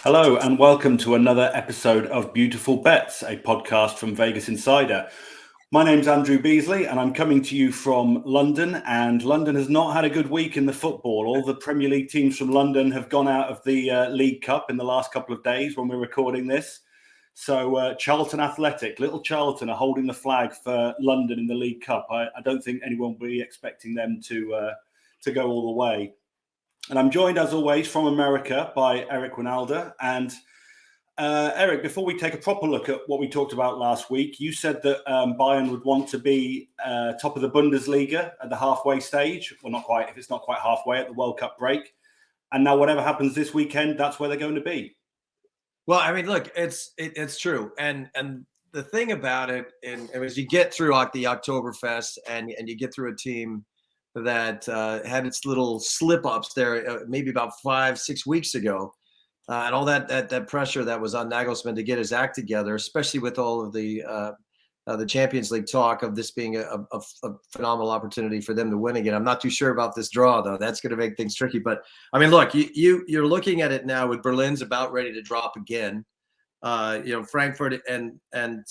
Hello and welcome to another episode of Beautiful Bets, a podcast from Vegas Insider. My name's Andrew Beasley and I'm coming to you from London, and London has not had a good week in the football. All the Premier League teams from London have gone out of the League Cup in the last couple of days when we're recording this. So Charlton Athletic, little Charlton, are holding the flag for London in the League Cup. I don't think anyone will be expecting them to go all the way. And I'm joined, as always, from America by Eric Wynalda. And Eric, before we take a proper look at what we talked about last week, you said that Bayern would want to be top of the Bundesliga at the halfway stage. Well, not quite, if it's not quite halfway, at the World Cup break. And now whatever happens this weekend, that's where they're going to be. Well, I mean, look, it's true. And the thing about it, and as you get through like the Oktoberfest and you get through a team that had its little slip-ups there maybe about 5-6 weeks ago, and all that pressure that was on Nagelsmann to get his act together, especially with all of the Champions League talk of this being a phenomenal opportunity for them to win again. I'm not too sure about this draw, though. That's going to make things tricky. But, I mean, look, you're looking at it now with Berlin's about ready to drop again. Frankfurt and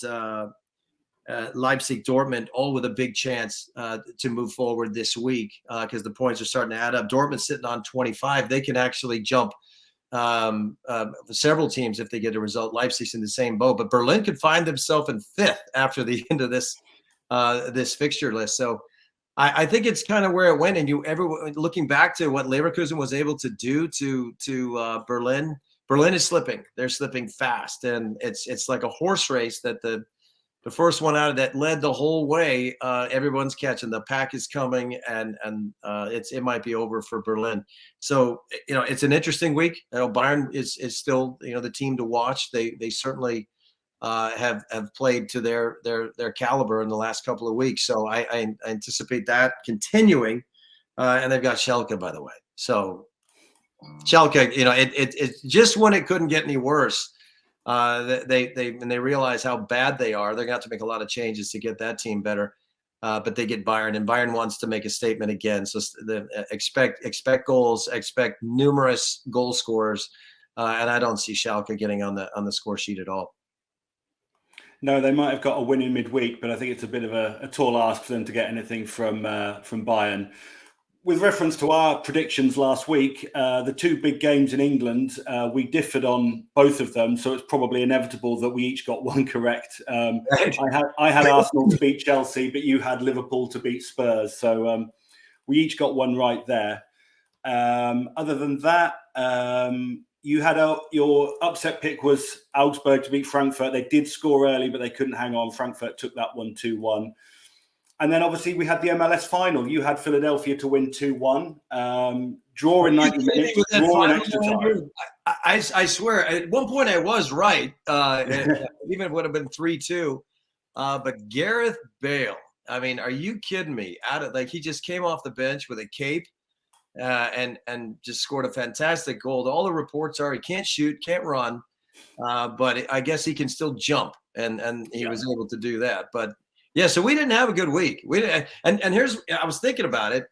Leipzig, Dortmund, all with a big chance to move forward this week because the points are starting to add up. Dortmund's sitting on 25. They can actually jump several teams if they get a result. Leipzig's in the same boat, but Berlin could find themselves in fifth after the end of this fixture list. So I think it's kind of where it went. And everyone looking back to what Leverkusen was able to do to Berlin. Berlin is slipping. They're slipping fast, and it's like a horse race that the first one out of that led the whole way. Everyone's catching. The pack is coming, and it might be over for Berlin. So it's an interesting week. Bayern is still the team to watch. They certainly have played to their caliber in the last couple of weeks. So I anticipate that continuing. And they've got Schalke, by the way. So Schalke, it's just when it couldn't get any worse. They realize how bad they are. They're going to have to make a lot of changes to get that team better. But they get Bayern, and Bayern wants to make a statement again. So expect goals, expect numerous goal scorers, and I don't see Schalke getting on the score sheet at all. No, they might have got a win in midweek, but I think it's a bit of a tall ask for them to get anything from Bayern. With reference to our predictions last week, the two big games in England, we differed on both of them, so it's probably inevitable that we each got one correct. I had Arsenal to beat Chelsea, but you had Liverpool to beat Spurs, so we each got one right there. Other than that, you had your upset pick was Augsburg to beat Frankfurt. They did score early, but they couldn't hang on. Frankfurt took that one 2-1. And then obviously we had the MLS final. You had Philadelphia to win 2-1. Draw in 90 minutes, draw in extra time. I swear, at one point I was right, even if it would have been 3-2. But Gareth Bale, I mean, are you kidding me? He just came off the bench with a cape and just scored a fantastic goal. All the reports are he can't shoot, can't run, but I guess he can still jump, and he was able to do that. But yeah, so we didn't have a good week. We didn't, and here's I was thinking about it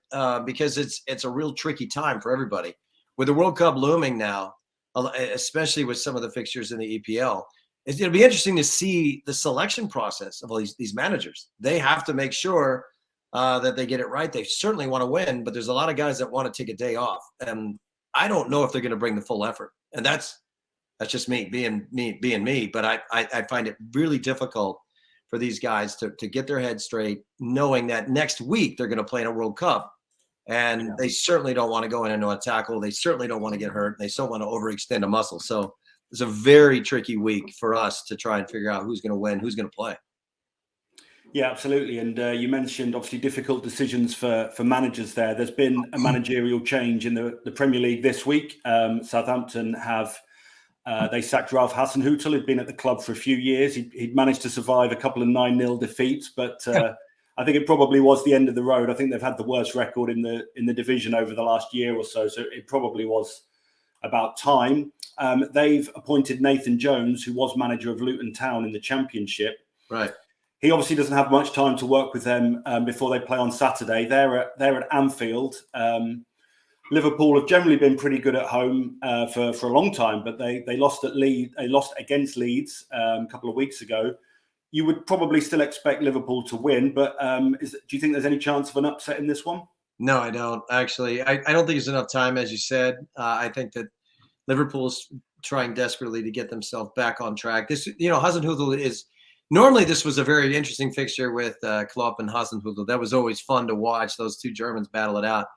because it's a real tricky time for everybody with the World Cup looming now, especially with some of the fixtures in the EPL. It'll be interesting to see the selection process of all these managers. They have to make sure that they get it right. They certainly want to win, but there's a lot of guys that want to take a day off, and I don't know if they're going to bring the full effort. And that's just me being me. But I find it really difficult for these guys to get their head straight, knowing that next week they're going to play in a World Cup. And they certainly don't want to go into a tackle. They certainly don't want to get hurt. They don't want to overextend a muscle. So it's a very tricky week for us to try and figure out who's going to win, who's going to play. Yeah, absolutely. And you mentioned obviously difficult decisions for managers there. There's been a managerial change in the Premier League this week. Southampton have they sacked Ralph Hasenhüttl, who'd been at the club for a few years. He'd managed to survive a couple of 9-0 defeats, but I think it probably was the end of the road. I think they've had the worst record in the division over the last year or so. So it probably was about time. They've appointed Nathan Jones, who was manager of Luton Town in the Championship. Right. He obviously doesn't have much time to work with them before they play on Saturday. They're at Anfield. Liverpool have generally been pretty good at home for a long time, but they lost at Leeds. They lost against Leeds a couple of weeks ago. You would probably still expect Liverpool to win, but do you think there's any chance of an upset in this one? No, I don't actually. I don't think there's enough time, as you said. I think that Liverpool's trying desperately to get themselves back on track. This, Hasenhüttl is normally this was a very interesting fixture with Klopp and Hasenhüttl. That was always fun to watch those two Germans battle it out.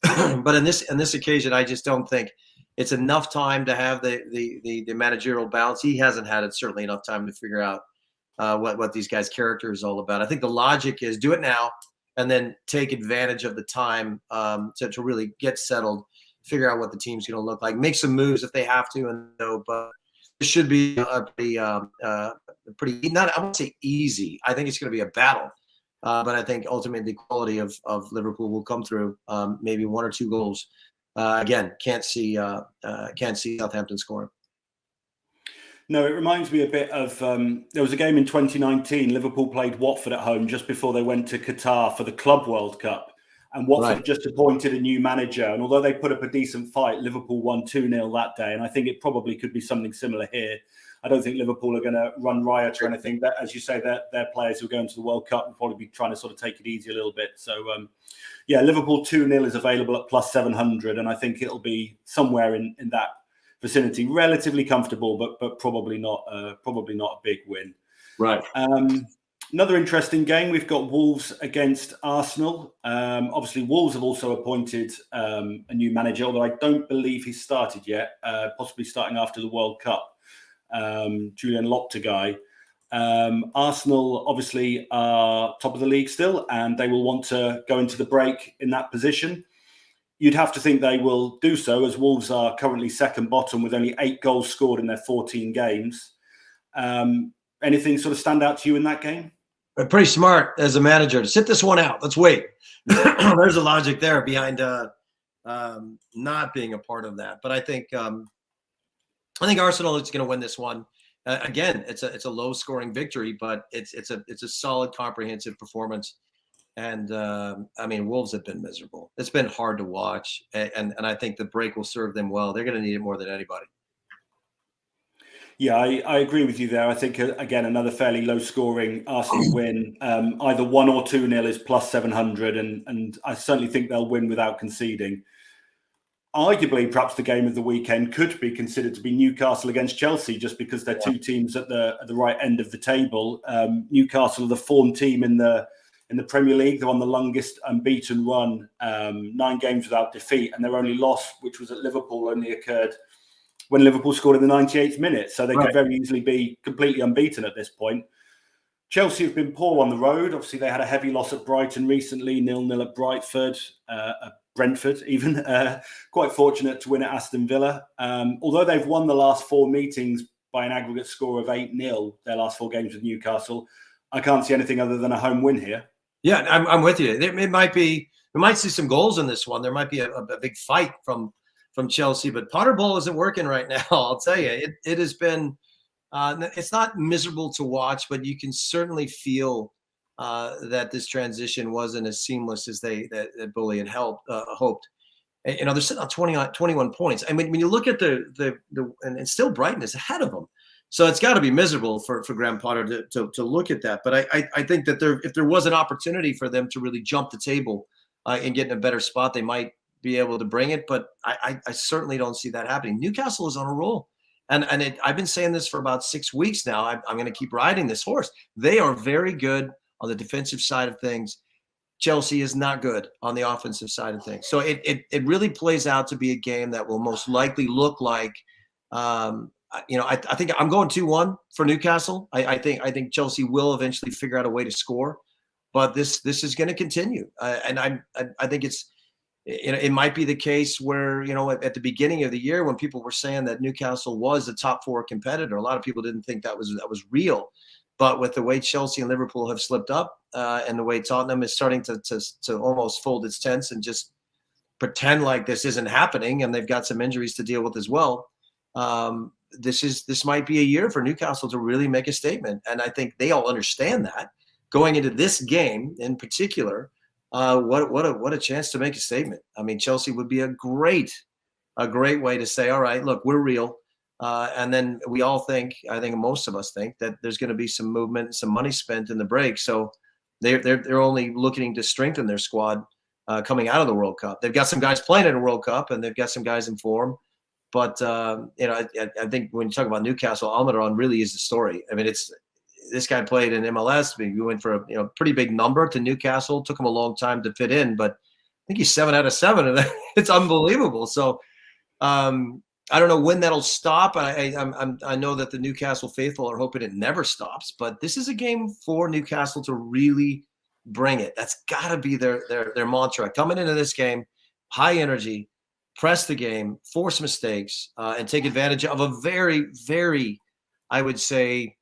But in this occasion, I just don't think it's enough time to have the managerial balance. He hasn't had it certainly enough time to figure out what these guys' character is all about. I think the logic is do it now and then take advantage of the time to really get settled, figure out what the team's going to look like, make some moves if they have to. But it should be a pretty not I won't say easy. I think it's going to be a battle. But I think ultimately the quality of Liverpool will come through. Maybe 1 or 2 goals. Again, can't see Southampton scoring. No, it reminds me a bit of there was a game in 2019. Liverpool played Watford at home just before they went to Qatar for the Club World Cup. And Watford had just appointed a new manager. And although they put up a decent fight, Liverpool won 2-0 that day. And I think it probably could be something similar here. I don't think Liverpool are going to run riot or anything. But as you say, their players who are going to the World Cup will probably be trying to sort of take it easy a little bit. So, Liverpool 2-0 is available at plus 700. And I think it'll be somewhere in that vicinity. Relatively comfortable, but probably not a big win. Right. Another interesting game, we've got Wolves against Arsneal. Obviously, Wolves have also appointed a new manager, although I don't believe he's started yet, possibly starting after the World Cup. Julian Lopetegui. Arsenal obviously are top of the league still, and they will want to go into the break in that position. You'd have to think they will do so, as Wolves are currently second bottom with only 8 goals scored in their 14 games. Anything sort of stand out to you in that game? Pretty smart as a manager to sit this one out. Let's wait. There's a logic there behind not being a part of that. But I think Arsenal is going to win this one. Again, it's a low scoring victory, but it's a solid, comprehensive performance. And Wolves have been miserable. It's been hard to watch, and I think the break will serve them well. They're going to need it more than anybody. Yeah, I agree with you there. I think, again, another fairly low-scoring Arsenal win. Either 1 or 2-0 is plus 700, and I certainly think they'll win without conceding. Arguably, perhaps the game of the weekend could be considered to be Newcastle against Chelsea, just because they're two teams at the right end of the table. Newcastle are the form team in the Premier League. They're on the longest unbeaten run, 9 games without defeat, and their only loss, which was at Liverpool, only occurred when Liverpool scored in the 98th minute. So they could very easily be completely unbeaten at this point. Chelsea have been poor on the road. Obviously, they had a heavy loss at Brighton recently, 0-0 at Brentford even. Quite fortunate to win at Aston Villa. Although they've won the last 4 meetings by an aggregate score of 8-0, their last 4 games with Newcastle, I can't see anything other than a home win here. Yeah, I'm with you. It might be, we might see some goals in this one. There might be a big fight from Chelsea, but Potter Bowl isn't working right now. I'll tell you, it has been. It's not miserable to watch, but you can certainly feel that this transition wasn't as seamless as that Bully had hoped. They're sitting on 21 points. I mean, when you look at and still Brighton is ahead of them. So it's got to be miserable for Graham Potter to look at that. But I think that if there was an opportunity for them to really jump the table and get in a better spot, they might be able to bring it. But I certainly don't see that happening. Newcastle is on a roll. And I've been saying this for about 6 weeks now. I'm going to keep riding this horse. They are very good on the defensive side of things. Chelsea is not good on the offensive side of things. So it really plays out to be a game that will most likely look like I think I'm going 2-1 for Newcastle. I think Chelsea will eventually figure out a way to score, but this is going to continue. And I think it might be the case where, at the beginning of the year when people were saying that Newcastle was a top 4 competitor, a lot of people didn't think that was real. But with the way Chelsea and Liverpool have slipped up and the way Tottenham is starting to almost fold its tents and just pretend like this isn't happening, and they've got some injuries to deal with as well. This might be a year for Newcastle to really make a statement. And I think they all understand that going into this game in particular. What a chance to make a statement. I mean, Chelsea would be a great way to say, all right, look, we're real. And then we all think, I think most of us think, that there's going to be some movement, some money spent in the break. So they're only looking to strengthen their squad coming out of the World Cup. They've got some guys playing in the World Cup, and they've got some guys in form. But I think when you talk about Newcastle, Almiron really is the story. I mean, this guy played in MLS. We went for a pretty big number to Newcastle. Took him a long time to fit in, but I think he's 7 out of 7, and it's unbelievable. So. I don't know when that'll stop. I know that the Newcastle faithful are hoping it never stops, but this is a game for Newcastle to really bring it. That's got to be their mantra. Coming into this game, high energy, press the game, force mistakes, and take advantage of a very, very, I would say,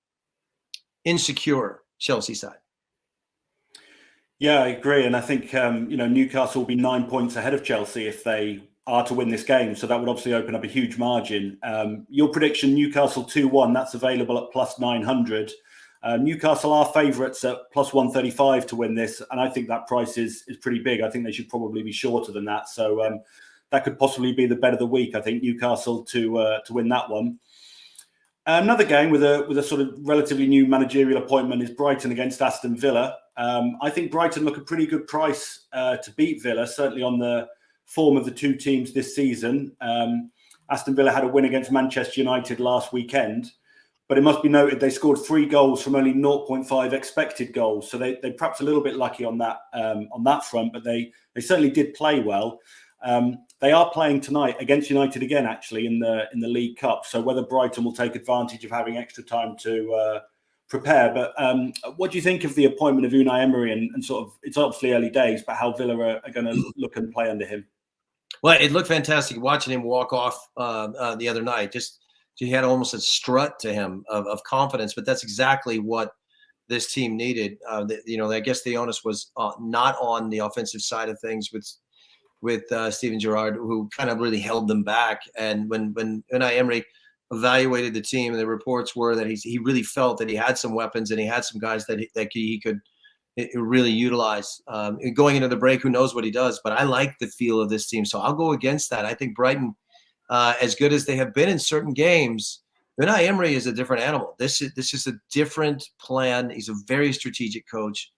insecure Chelsea side. Yeah, I agree. And I think, Newcastle will be 9 points ahead of Chelsea if they are to win this game. So that would obviously open up a huge margin. Your prediction, Newcastle 2-1, that's available at plus 900. Newcastle are favourites at plus 135 to win this. And I think that price is pretty big. I think they should probably be shorter than that. So that could possibly be the bet of the week. I think Newcastle to win that one. Another game with a sort of relatively new managerial appointment is Brighton against Aston Villa. I think Brighton look a pretty good price to beat Villa, certainly on the form of the two teams this season. Aston Villa had a win against Manchester United last weekend, but it must be noted they scored 3 goals from only 0.5 expected goals. So they perhaps a little bit lucky on that front, but they certainly did play well. They are playing tonight against United again, actually, in the League Cup. So whether Brighton will take advantage of having extra time to prepare. But what do you think of the appointment of Unai Emery and sort of, it's obviously early days, but how Villa are going to look and play under him? Well, it looked fantastic watching him walk off the other night. Just he had almost a strut to him of confidence, but that's exactly what this team needed. I guess the onus was not on the offensive side of things with Steven Gerrard, who kind of really held them back. And when Unai Emery evaluated the team, the reports were that he really felt that he had some weapons and he had some guys that he could really utilize. Going into the break, who knows what he does, but I like the feel of this team. So I'll go against that. I think Brighton, as good as they have been in certain games, Unai Emery is a different animal. This is a different plan. He's a very strategic coach.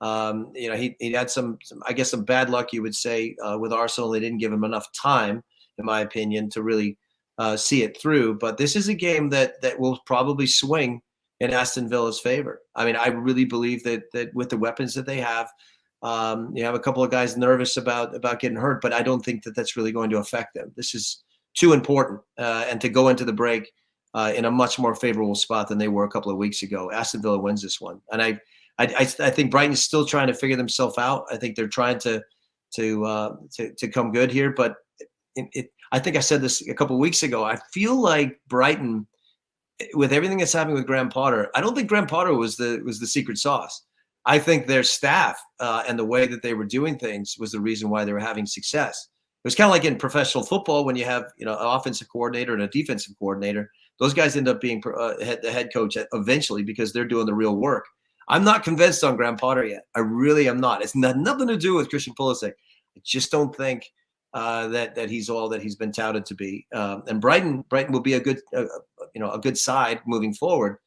He had some bad luck, you would say, with Arsenal. They didn't give him enough time, in my opinion, to really see it through. But this is a game that will probably swing in Aston Villa's favor. I mean, I really believe that with the weapons that they have, you have a couple of guys nervous about getting hurt, but I don't think that that's really going to affect them. This is too important, and to go into the break in a much more favorable spot than they were a couple of weeks ago. Aston Villa wins this one, and I think Brighton is still trying to figure themselves out. I think they're trying to come good here, but I think I said this a couple of weeks ago. I feel like Brighton, with everything that's happening with Graham Potter, I don't think Graham Potter was the secret sauce. I think their staff and the way that they were doing things was the reason why they were having success. It was kind of like in professional football when you have an offensive coordinator and a defensive coordinator. Those guys end up being the head coach eventually because they're doing the real work. I'm not convinced on Graham Potter yet. I really am not. It's nothing to do with Christian Pulisic. I just don't think that he's all that he's been touted to be. And Brighton will be a good side moving forward,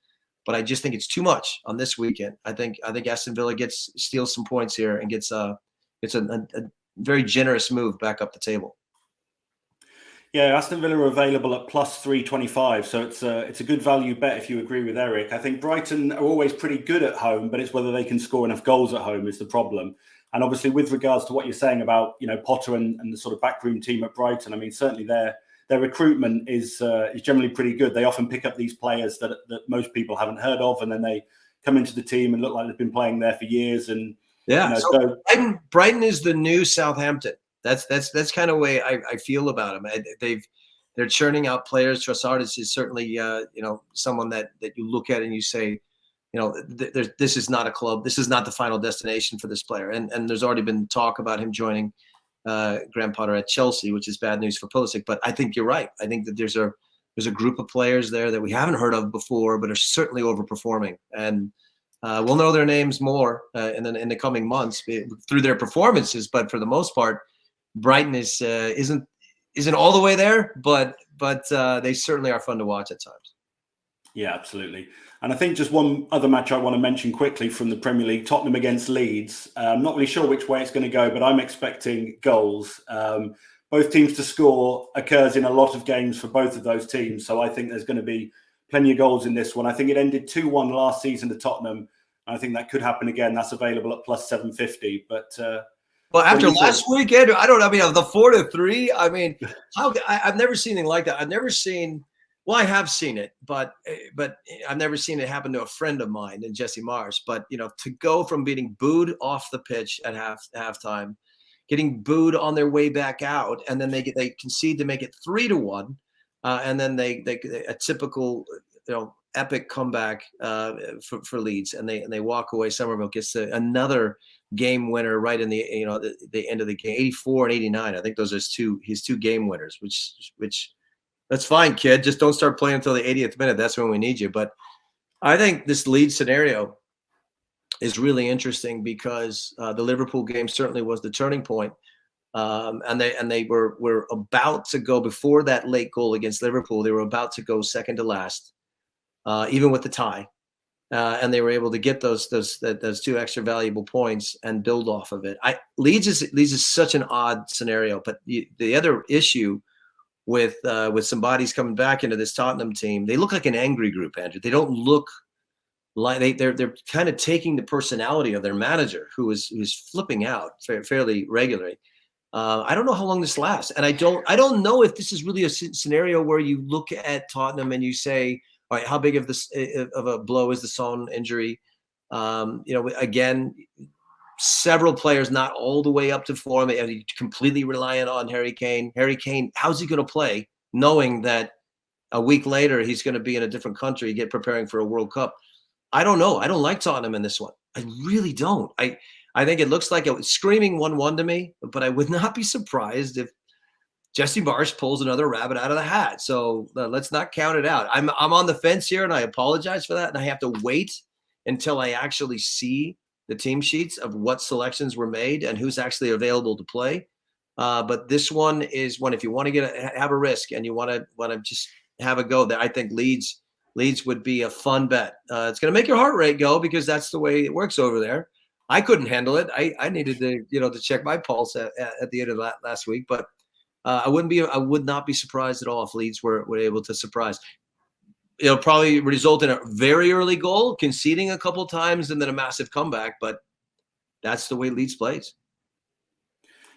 but I just think it's too much on this weekend. I think Aston Villa steals some points here and gets a very generous move back up the table. Yeah, Aston Villa are available at plus 325, so it's a good value bet if you agree with Eric. I think Brighton are always pretty good at home, but it's whether they can score enough goals at home is the problem. And obviously, with regards to what you're saying about Potter and the sort of backroom team at Brighton, I mean, certainly their recruitment is generally pretty good. They often pick up these players that most people haven't heard of, and then they come into the team and look like they've been playing there for years. And yeah, so Brighton is the new Southampton. That's kind of the way I feel about them. They're churning out players. Trossard is certainly someone that you look at and you say, this is not a club. This is not the final destination for this player. And there's already been talk about him joining Graham Potter at Chelsea, which is bad news for Pulisic. But I think you're right. I think that there's a group of players there that we haven't heard of before, but are certainly overperforming. And We'll know their names more in the coming months through their performances, but for the most part, Brighton isn't all the way there, but they certainly are fun to watch at times. Yeah, absolutely. And I think just one other match I want to mention quickly from the Premier League, Tottenham against Leeds. I'm not really sure which way it's going to go, but I'm expecting goals. Both teams to score occurs in a lot of games for both of those teams. So I think there's going to be plenty of goals in this one. I think it ended 2-1 last season to Tottenham. I think that could happen again. That's available at plus 750. But well, after last weekend, I don't know. I mean, the 4-3. I mean, I've never seen anything like that. I've never seen. Well, I have seen it, but I've never seen it happen to a friend of mine, and Jesse Mars. But to go from being booed off the pitch at halftime, getting booed on their way back out, and then they concede to make it 3-1, and then they a typical epic comeback for Leeds, and they walk away. Somerville gets another game winner right in the end of the game, 84 and 89. I think those are his two game winners, which that's fine, kid. Just don't start playing until the 80th minute. That's when we need you. But I think this Leeds scenario is really interesting because the Liverpool game certainly was the turning point. And they were about to go, before that late goal against Liverpool, they were about to go second to last, even with the tie. And they were able to get those two extra valuable points and build off of it. Leeds is such an odd scenario, but the other issue with some bodies coming back into this Tottenham team, they look like an angry group, Andrew. They don't look like they're kind of taking the personality of their manager, who's flipping out fairly regularly. I don't know how long this lasts, and I don't know if this is really a scenario where you look at Tottenham and you say, all right, how big of a blow is the Son injury? Again, several players not all the way up to form, and completely reliant on Harry Kane. Harry Kane, how's he going to play knowing that a week later he's going to be in a different country, preparing for a World Cup? I don't know. I don't like Tottenham in this one. I really don't. I think it looks like a screaming 1-1 to me, but I would not be surprised if Jesse Marsh pulls another rabbit out of the hat. So let's not count it out. I'm on the fence here, and I apologize for that. And I have to wait until I actually see the team sheets of what selections were made and who's actually available to play. But this one is one, if you want to have a risk and you want to just have a go, that I think Leeds would be a fun bet. It's going to make your heart rate go, because that's the way it works over there. I couldn't handle it. I needed to check my pulse at the end of last week, but I would not be surprised at all if Leeds were able to surprise. It'll probably result in a very early goal, conceding a couple times, and then a massive comeback. But that's the way Leeds plays.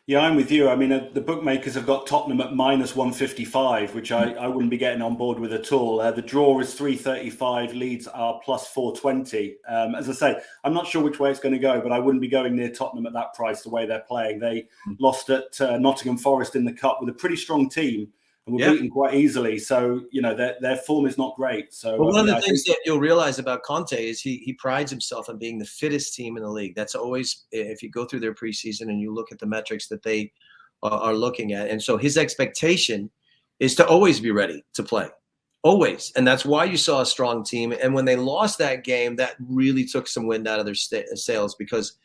Yeah, I'm with you. I mean, the bookmakers have got Tottenham at minus 155, which I wouldn't be getting on board with at all. The draw is 335. Leeds are plus 420. As I say, I'm not sure which way it's going to go, but I wouldn't be going near Tottenham at that price the way they're playing. They lost at Nottingham Forest in the Cup with a pretty strong team and were beaten quite easily. So, their form is not great. So one of the things that you'll realize about Conte is he prides himself on being the fittest team in the league. That's always, if you go through their preseason and you look at the metrics that they are looking at. And so his expectation is to always be ready to play, always. And that's why you saw a strong team. And when they lost that game, that really took some wind out of their sails, because,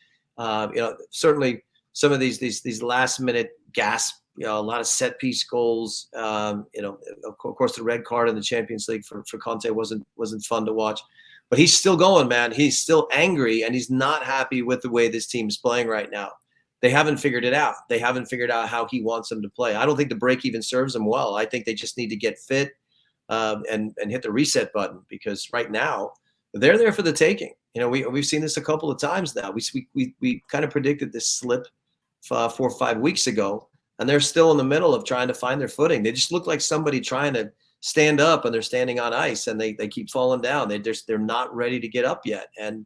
certainly some of these last minute gasps, a lot of set piece goals. Of course, the red card in the Champions League for Conte wasn't fun to watch, but he's still going, man. He's still angry, and he's not happy with the way this team is playing right now. They haven't figured it out. They haven't figured out how he wants them to play. I don't think the break even serves them well. I think they just need to get fit and hit the reset button, because right now they're there for the taking. We've seen this a couple of times now. We kind of predicted this slip 4 or 5 weeks ago. And they're still in the middle of trying to find their footing. They just look like somebody trying to stand up, and they're standing on ice, and they keep falling down. They're not ready to get up yet. And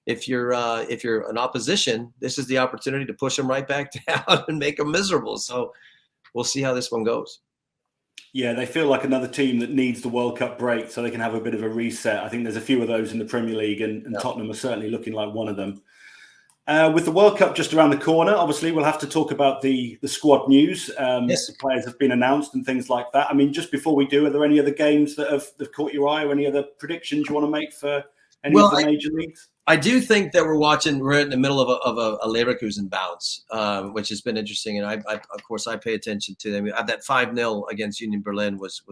if you're an opposition, this is the opportunity to push them right back down and make them miserable. So we'll see how this one goes. Yeah, they feel like another team that needs the World Cup break so they can have a bit of a reset. I think there's a few of those in the Premier League, and Tottenham are certainly looking like one of them. With the World Cup just around the corner, obviously, we'll have to talk about the squad news. Yes. The players have been announced and things like that. I mean, just before we do, are there any other games that have caught your eye, or any other predictions you want to make for any of the major leagues? I do think that we're in the middle of a Leverkusen bounce, which has been interesting. And I of course, I pay attention to them. That 5-0 against Union Berlin was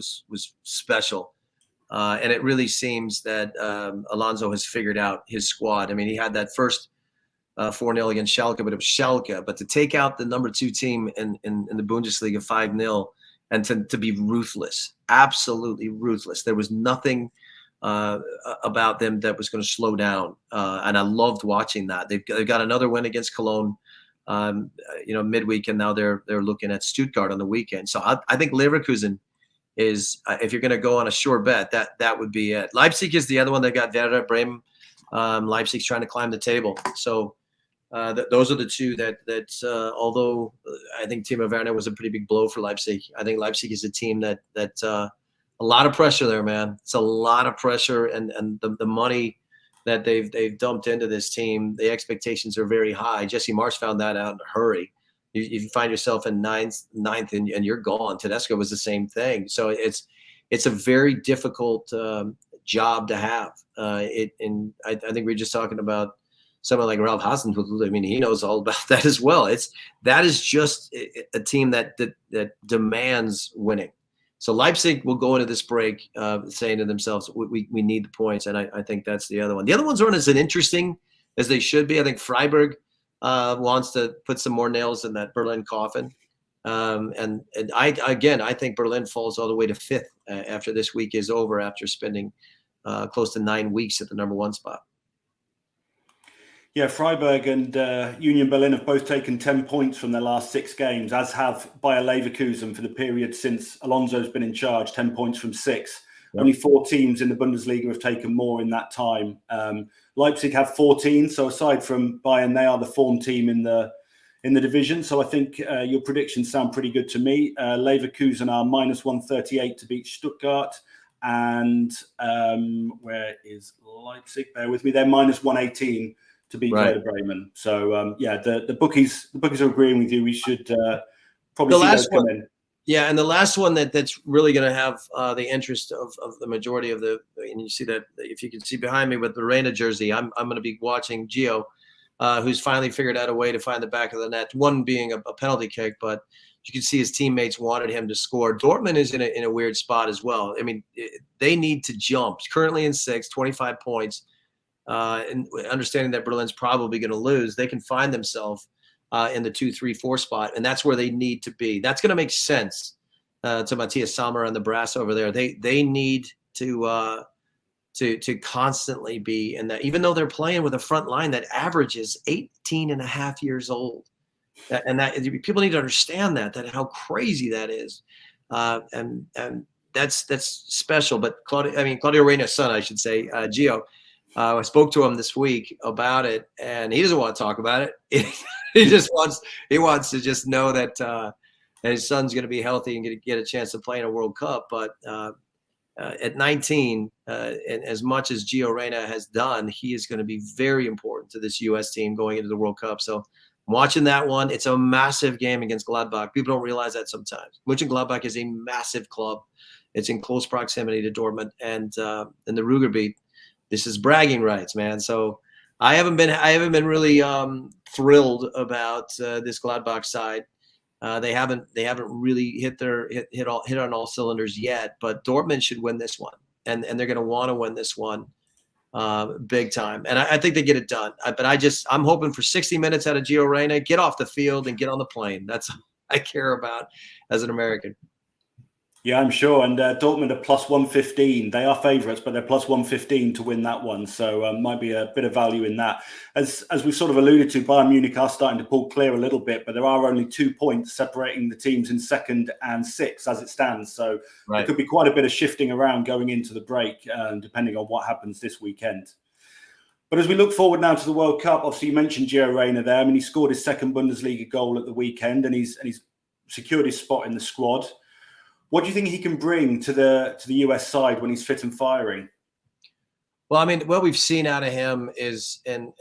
special. And it really seems that Alonso has figured out his squad. I mean, he had that first 4-0 against Schalke, but it was Schalke. But to take out the number 2 team in the Bundesliga 5-0 and to be ruthless, absolutely ruthless. There was nothing about them that was going to slow down. And I loved watching that. They've got another win against Cologne, midweek, and now they're looking at Stuttgart on the weekend. So I think Leverkusen is, if you're going to go on a sure bet, that would be it. Leipzig is the other one. They got Werder Bremen. Leipzig's trying to climb the table. So those are the two that although I think Timo Werner was a pretty big blow for Leipzig, I think Leipzig is a team that a lot of pressure there, man. It's a lot of pressure, and the money that they've dumped into this team, the expectations are very high. Jesse Marsch found that out in a hurry. You find yourself in ninth, and you're gone. Tedesco was the same thing. So it's a very difficult job to have. And I think we were just talking about someone like Ralph Hasenhüttl. I mean, he knows all about that as well. That is just a team that demands winning. So Leipzig will go into this break saying to themselves, we need the points, and I think that's the other one. The other ones aren't as interesting as they should be. I think Freiburg wants to put some more nails in that Berlin coffin. And I think Berlin falls all the way to 5th after this week is over, after spending close to 9 weeks at the number 1 spot. Yeah, Freiburg and Union Berlin have both taken 10 points from their last 6 games, as have Bayer Leverkusen for the period since Alonso's been in charge, 10 points from 6. Yep. Only 4 teams in the Bundesliga have taken more in that time. Leipzig have 14, so aside from Bayern, they are the form team in the division. So I think your predictions sound pretty good to me. Leverkusen are -138 to beat Stuttgart. And where is Leipzig? Bear with me. They're -118 to beat Werder Bremen. So the bookies are agreeing with you. We should probably see those come in. Yeah, and the last one that's really going to have the interest of the majority of and you see that, if you can see behind me with the Reina jersey, I'm going to be watching Gio, who's finally figured out a way to find the back of the net. One being a penalty kick, but you can see his teammates wanted him to score. Dortmund is in a weird spot as well. I mean, they need to jump. Currently in 6th, 25 points. And understanding that Berlin's probably going to lose, they can find themselves in the 2, 3, 4 spot, and that's where they need to be. That's going to make sense to Matthias Sammer and the brass over there. They need to constantly be in that, even though they're playing with a front line that averages 18 and a half years old. And that people need to understand that how crazy that is. And that's special. But Claudio Reyna's son, I should say, Gio, I spoke to him this week about it, and he doesn't want to talk about it. He wants to just know that his son's going to be healthy and get a chance to play in a World Cup. But at 19, and as much as Gio Reyna has done, he is going to be very important to this U.S. team going into the World Cup. So I'm watching that one. It's a massive game against Gladbach. People don't realize that sometimes. Mönchengladbach is a massive club. It's in close proximity to Dortmund and the Ruhrgebiet. This is bragging rights, man. So I haven't been really thrilled about this Gladbach side. They haven't really hit on all cylinders yet. But Dortmund should win this one, and they're going to want to win this one big time. And I think they get it done. But I'm hoping for 60 minutes out of Gio Reyna. Get off the field and get on the plane. That's all I care about as an American. Yeah, I'm sure. And Dortmund are +115. They are favourites, but they're +115 to win that one. So might be a bit of value in that. As we've sort of alluded to, Bayern Munich are starting to pull clear a little bit, but there are only 2 points separating the teams in 2nd and 6th as it stands. So There could be quite a bit of shifting around going into the break, depending on what happens this weekend. But as we look forward now to the World Cup, obviously you mentioned Gio Reyna there. I mean, he scored his 2nd Bundesliga goal at the weekend, and he's secured his spot in the squad. What do you think he can bring to the US side when he's fit and firing? Well, I mean, what we've seen out of him is, and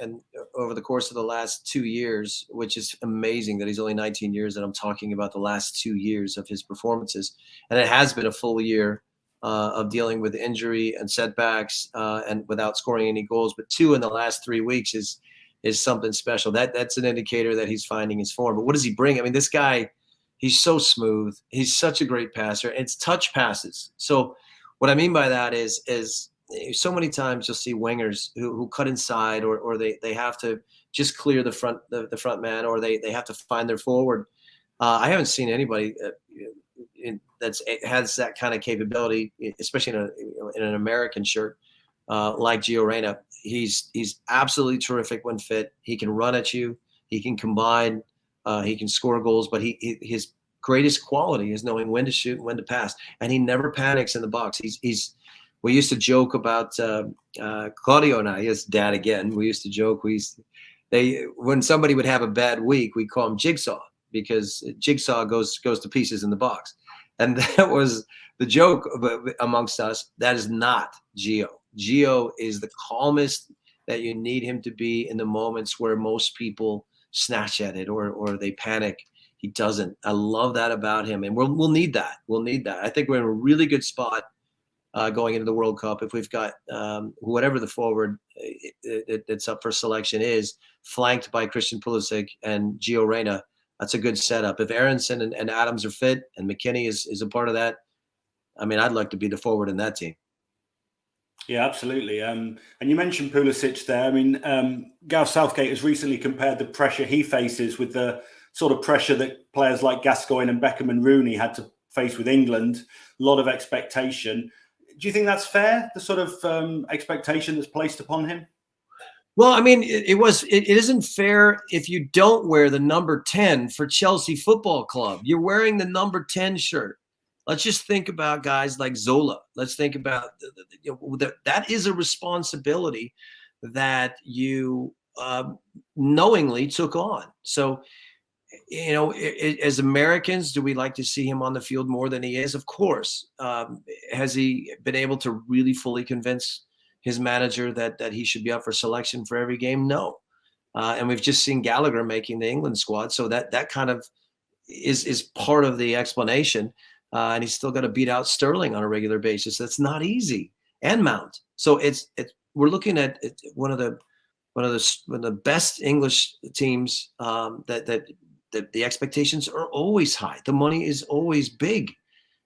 over the course of the last 2 years, which is amazing that he's only 19 years, and I'm talking about the last 2 years of his performances, and it has been a full year of dealing with injury and setbacks and without scoring any goals. But 2 in the last 3 weeks is something special. That's an indicator that he's finding his form. But what does he bring? I mean, this guy, he's so smooth. He's such a great passer. It's touch passes. So what I mean by that is so many times you'll see wingers who cut inside or they have to just clear the front man, or they have to find their forward. I haven't seen anybody has that kind of capability, especially in an American shirt like Gio Reyna. He's absolutely terrific when fit. He can run at you. He can combine. He can score goals. But his greatest quality is knowing when to shoot and when to pass, and he never panics in the box. We used to joke about Claudio and I, his dad again. We used to joke. When somebody would have a bad week, we call him Jigsaw, because Jigsaw goes to pieces in the box. And that was the joke amongst us. That is not Gio. Gio is the calmest that you need him to be in the moments where most people snatch at it or they panic. He doesn't. I love that about him, and we'll need that. We'll need that. I think we're in a really good spot going into the World Cup if we've got whatever the forward that's up for selection is, flanked by Christian Pulisic and Gio Reyna. That's a good setup. If Aronson and Adams are fit and McKennie is a part of that, I mean, I'd like to be the forward in that team. Yeah, absolutely. And you mentioned Pulisic there. I mean, Gareth Southgate has recently compared the pressure he faces with the sort of pressure that players like Gascoigne and Beckham and Rooney had to face with England. A lot of expectation. Do you think that's fair, the sort of expectation that's placed upon him? Well, I mean, it isn't fair if you don't wear the number 10 for Chelsea Football Club. You're wearing the number 10 shirt. Let's just think about guys like Zola. Let's think about that is a responsibility that you knowingly took on. So, as Americans, do we like to see him on the field more than he is? Of course. Has he been able to really fully convince his manager that he should be up for selection for every game? No. And we've just seen Gallagher making the England squad. So that kind of is part of the explanation. And he's still got to beat out Sterling on a regular basis. That's not easy. And Mount. So we're looking at one of the best English teams that the expectations are always high. The money is always big.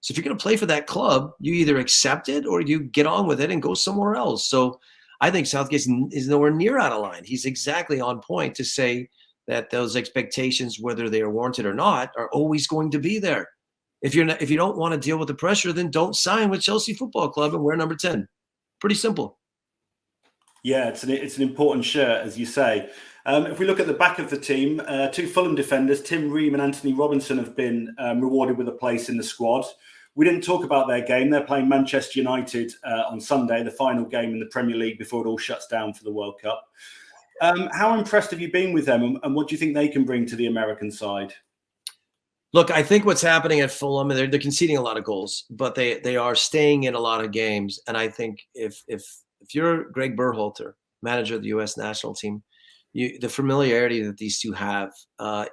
So if you're going to play for that club, you either accept it or you get on with it and go somewhere else. So I think Southgate is nowhere near out of line. He's exactly on point to say that those expectations, whether they are warranted or not, are always going to be there. If you don't want to deal with the pressure, then don't sign with Chelsea Football Club and wear number 10. Pretty simple. Yeah, it's an important shirt, as you say. If we look at the back of the team, 2 Fulham defenders, Tim Ream and Anthony Robinson, have been rewarded with a place in the squad. We didn't talk about their game. They're playing Manchester United on Sunday, the final game in the Premier League before it all shuts down for the World Cup. How impressed have you been with them, and what do you think they can bring to the American side? Look, I think what's happening at Fulham, they're conceding a lot of goals, but they are staying in a lot of games. And I think if you're Greg Berhalter, manager of the U.S. national team, the familiarity that these two have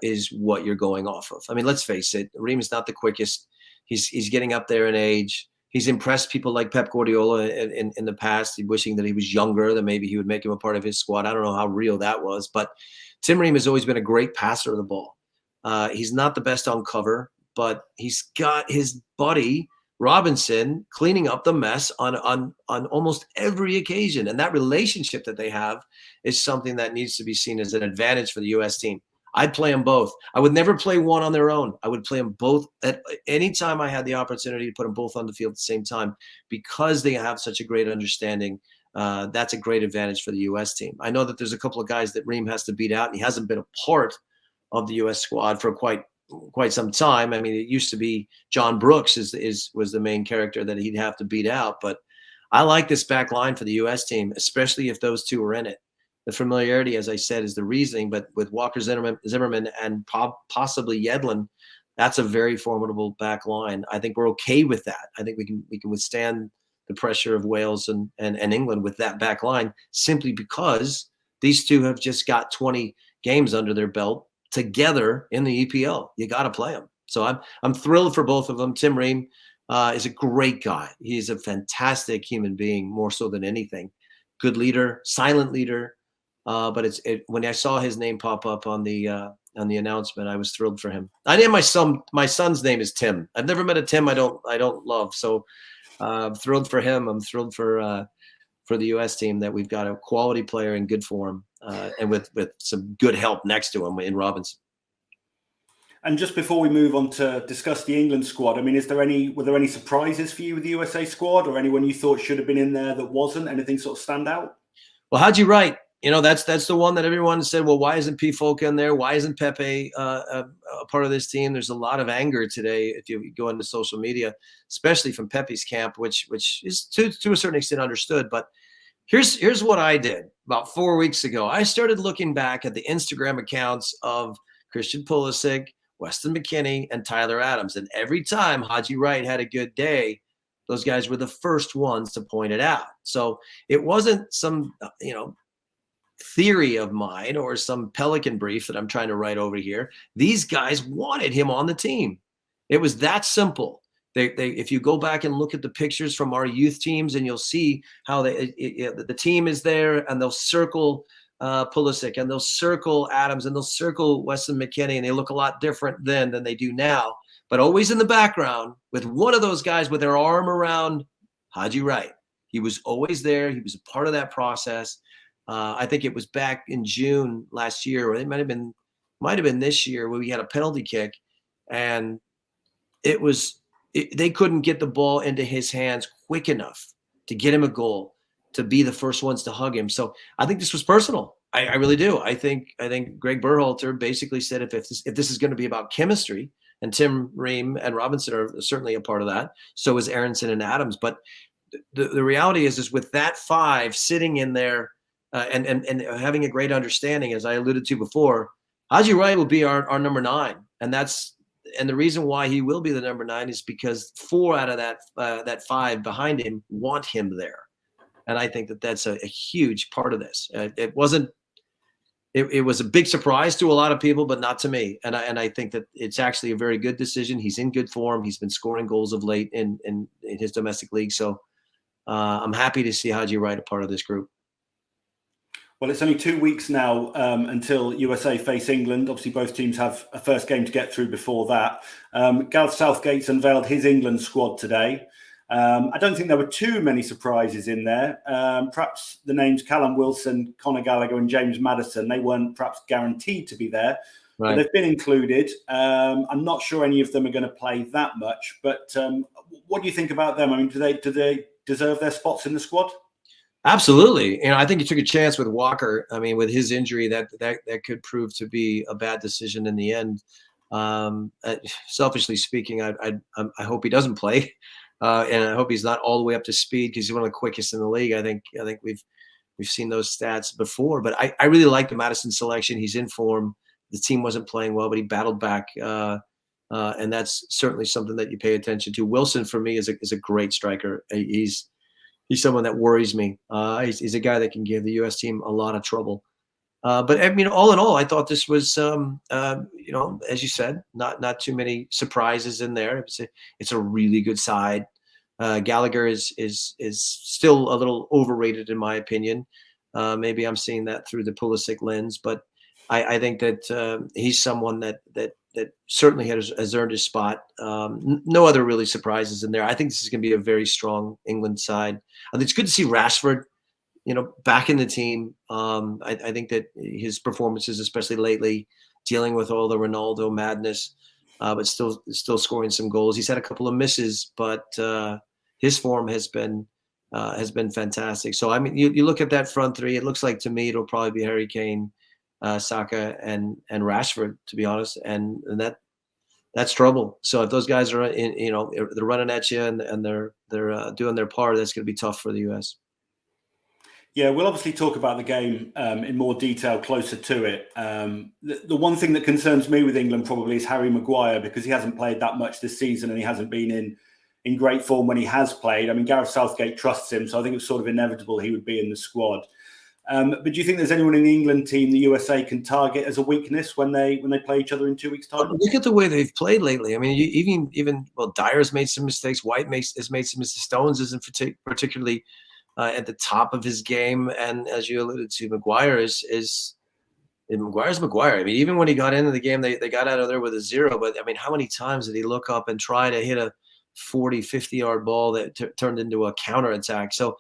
is what you're going off of. I mean, let's face it, Ream is not the quickest. He's getting up there in age. He's impressed people like Pep Guardiola in the past, wishing that he was younger, that maybe he would make him a part of his squad. I don't know how real that was, but Tim Ream has always been a great passer of the ball. He's not the best on cover, but he's got his buddy Robinson cleaning up the mess on almost every occasion. And that relationship that they have is something that needs to be seen as an advantage for the U.S. team. I'd play them both. I would never play one on their own. I would play them both at any time I had the opportunity to put them both on the field at the same time, because they have such a great understanding. That's a great advantage for the U.S. team. I know that there's a couple of guys that Ream has to beat out, and he hasn't been a part of the U.S. squad for quite some time. I mean, it used to be John Brooks was the main character that he'd have to beat out. But I like this back line for the U.S. team, especially if those two are in it. The familiarity, as I said, is the reasoning. But with Walker Zimmerman and possibly Yedlin, that's a very formidable back line. I think we're okay with that. I think we can withstand the pressure of Wales and England with that back line, simply because these two have just got 20 games under their belt together in the EPL. You got to play them. So I'm thrilled for both of them. Tim Ream, is a great guy. He's a fantastic human being, more so than anything. Good leader, silent leader. But when I saw his name pop up on the announcement, I was thrilled for him. I named my son's name is Tim. I've never met a Tim I don't love. So I'm thrilled for him. I'm thrilled for the U.S. team that we've got a quality player in good form, and with some good help next to him in Robinson. And just before we move on to discuss the England squad, I mean, were there any surprises for you with the USA squad, or anyone you thought should have been in there that wasn't? Anything sort of stand out? Well, Haji Wright, that's the one that everyone said, well, why isn't P. Folk in there? Why isn't Pepi a part of this team? There's a lot of anger today if you go into social media, especially from Pepi's camp, which is to a certain extent understood. But here's what I did about 4 weeks ago. I started looking back at the Instagram accounts of Christian Pulisic, Weston McKennie, and Tyler Adams. And every time Haji Wright had a good day, those guys were the first ones to point it out. So it wasn't some, theory of mine or some Pelican brief that I'm trying to write over here. These guys wanted him on the team. It was that simple. If you go back and look at the pictures from our youth teams, and you'll see how the team is there, and they'll circle Pulisic, and they'll circle Adams, and they'll circle Weston McKennie, and they look a lot different then than they do now. But always in the background with one of those guys with their arm around Haji Wright. He was always there. He was a part of that process. I think it was back in June last year, or it might have been this year, where we had a penalty kick, and they couldn't get the ball into his hands quick enough to get him a goal, to be the first ones to hug him. So I think this was personal. I really do. I think Greg Berhalter basically said, if this is going to be about chemistry, and Tim Ream and Robinson are certainly a part of that, so is Aronson and Adams. But the reality is with that five sitting in there, and having a great understanding, as I alluded to before, Haji Wright will be our number 9, and the reason why he will be the number 9 is because 4 out of that 5 behind him want him there, and I think that's a huge part of this. It was a big surprise to a lot of people, but not to me, and I think that it's actually a very good decision. He's in good form. He's been scoring goals of late in his domestic league, so I'm happy to see Haji Wright a part of this group. Well, it's only 2 weeks now until USA face England. Obviously, both teams have a first game to get through before that. Gareth Southgate's unveiled his England squad today. I don't think there were too many surprises in there. Perhaps the names Callum Wilson, Conor Gallagher, and James Maddison, they weren't perhaps guaranteed to be there. Right. But they've been included. I'm not sure any of them are going to play that much. But what do you think about them? I mean, do they deserve their spots in the squad? Absolutely. I think he took a chance with Walker. I mean, with his injury, that could prove to be a bad decision in the end. Selfishly speaking, I hope he doesn't play, and I hope he's not all the way up to speed, because he's one of the quickest in the league. I think we've seen those stats before. But I really like the Maddison selection. He's in form. The team wasn't playing well, but he battled back, and that's certainly something that you pay attention to. Wilson, for me, is a great striker. He's someone that worries me. He's a guy that can give the U.S. team a lot of trouble. But I mean, all in all, I thought this was, as you said, not too many surprises in there. It's a really good side. Gallagher is still a little overrated in my opinion. Maybe I'm seeing that through the Pulisic lens, but I think that he's someone that certainly has earned his spot. No other really surprises in there. I think this is going to be a very strong England side. I think it's good to see Rashford, back in the team. I think that his performances, especially lately, dealing with all the Wynalda madness, but still scoring some goals. He's had a couple of misses, but his form has been fantastic. So I mean, you look at that front three. It looks like to me it'll probably be Harry Kane, Saka, and Rashford, to be honest, and that's trouble. So if those guys are they're running at you and they're doing their part, that's going to be tough for the US. Yeah, we'll obviously talk about the game in more detail closer to it. The one thing that concerns me with England probably is Harry Maguire, because he hasn't played that much this season and he hasn't been in great form when he has played. I mean, Gareth Southgate trusts him, so I think it's sort of inevitable he would be in the squad. But do you think there's anyone in the England team the USA can target as a weakness when they play each other in 2 weeks' time? Look at the way they've played lately. I mean, even Dyer's made some mistakes. White has made some mistakes. Stones isn't particularly at the top of his game, and as you alluded to, Maguire's Maguire. I mean, even when he got into the game, they got out of there with a 0. But I mean, how many times did he look up and try to hit a 40, 50-yard ball that turned into a counterattack? So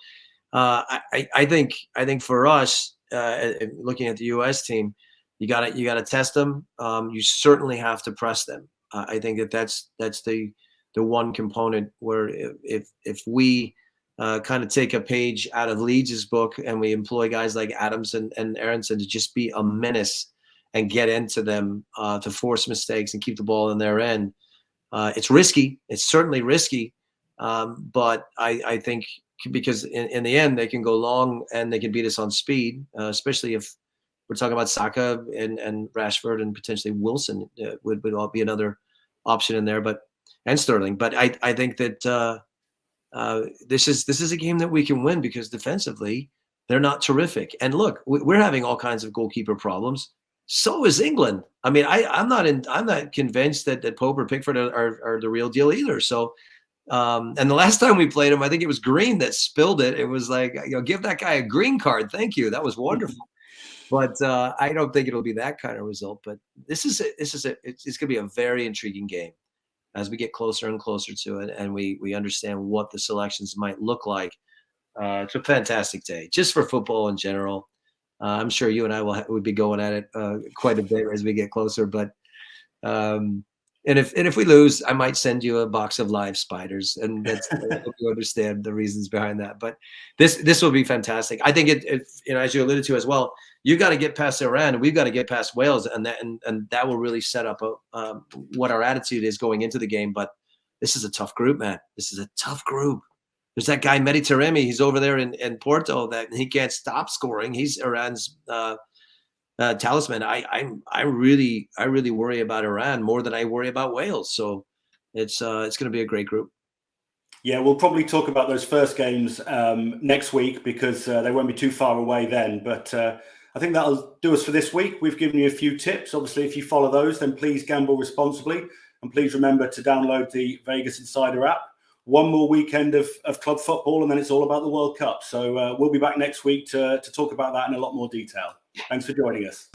I think for us, looking at the U.S. team, you gotta test them. You certainly have to press them. I think that's the one component where if we kind of take a page out of Leeds' book and we employ guys like Adams and Aronson to just be a menace and get into them to force mistakes and keep the ball in their end. It's risky. It's certainly risky. But I think because in the end, they can go long and they can beat us on speed, especially if we're talking about Saka and Rashford and potentially Wilson would all be another option in there, and Sterling. But I think that this is a game that we can win because defensively they're not terrific. And look, we're having all kinds of goalkeeper problems. So is England. I mean, I'm not convinced that Pope or Pickford are the real deal either. So, and the last time we played him, I think it was Green that spilled it. It was like, give that guy a green card. Thank you. That was wonderful. But I don't think it'll be that kind of result. But it's going to be a very intriguing game as we get closer and closer to it, and we understand what the selections might look like. It's a fantastic day just for football in general. I'm sure you and I would be going at it quite a bit as we get closer. But and if we lose, I might send you a box of live spiders, and that's I hope you understand the reasons behind that. But this will be fantastic. I think it as you alluded to as well, you got to get past Iran, and we've got to get past Wales, and that will really set up what our attitude is going into the game. But this is a tough group, man. This is a tough group. There's that guy Mehdi Taremi. He's over there in Porto that he can't stop scoring. He's Iran's talisman. I really worry about Iran more than I worry about Wales. So it's going to be a great group. Yeah, we'll probably talk about those first games next week because they won't be too far away then. But I think that'll do us for this week. We've given you a few tips. Obviously, if you follow those, then please gamble responsibly. And please remember to download the Vegas Insider app. One more weekend of club football, and then it's all about the World Cup. So we'll be back next week to talk about that in a lot more detail. Thanks for joining us.